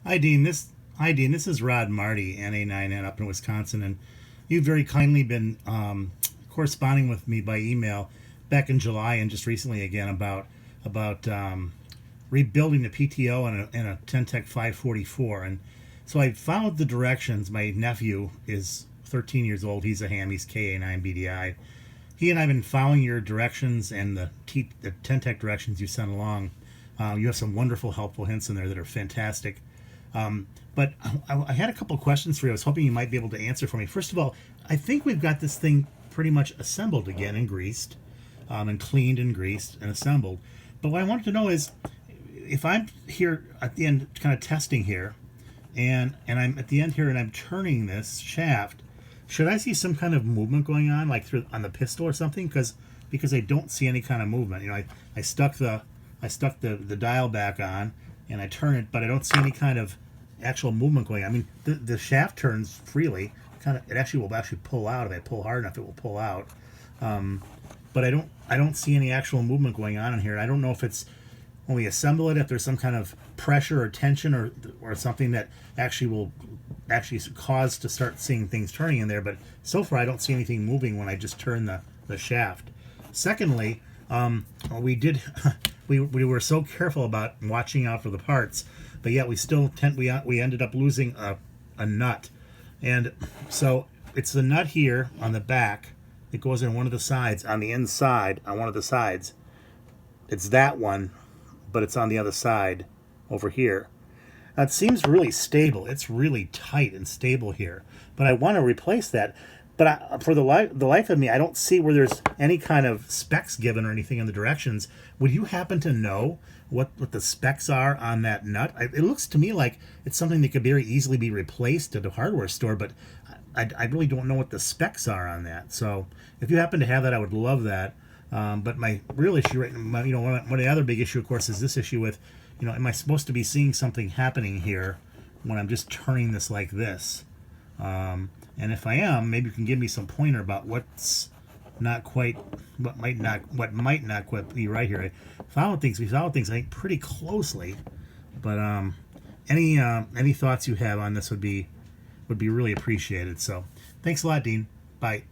Hi Dean. This is Rod Marty, NA9N up in Wisconsin, and you've very kindly been corresponding with me by email back in July and just recently again about rebuilding the PTO in a Tech 544. And so I followed the directions. My nephew is 13 years old. He's a ham. He's KA9BDI. He and I have been following your directions and the Tech directions you sent along. You have some wonderful, helpful hints in there that are fantastic. But I had a couple questions for you. I was hoping you might be able to answer for me. First of all, I think we've got this thing pretty much assembled again and greased, and cleaned and greased and assembled. But what I wanted to know is, if I'm here at the end, kind of testing here, and I'm at the end here and I'm turning this shaft, should I see some kind of movement going on, like on the pistol or something? Because I don't see any kind of movement. You know, I stuck the dial back on and I turn it, but I don't see any kind of actual movement going on. I mean, the shaft turns freely. It actually will pull out. If I pull hard enough, it will pull out. But I don't see any actual movement going on in here. I don't know if it's when we assemble it, if there's some kind of pressure or tension or something that will cause to start seeing things turning in there. But so far, I don't see anything moving when I just turn the shaft. Secondly, we were so careful about watching out for the parts, but yet we ended up losing a nut. And so it's the nut here on the back that goes in one of the sides, on the inside, on one of the sides. It's that one, but it's on the other side over here. Now, it seems really stable. It's really tight and stable here, but I want to replace that. But for the life of me, I don't see where there's any kind of specs given or anything in the directions. Would you happen to know what the specs are on that nut? It looks to me like it's something that could very easily be replaced at a hardware store, but I really don't know what the specs are on that. So if you happen to have that, I would love that. But my real issue, one of the other big issue, of course, is this issue with, am I supposed to be seeing something happening here when I'm just turning this like this? And if I am, maybe you can give me some pointer about what might not quite be right here. We followed things I think pretty closely, but any thoughts you have on this would be really appreciated. So thanks a lot, Dean. Bye.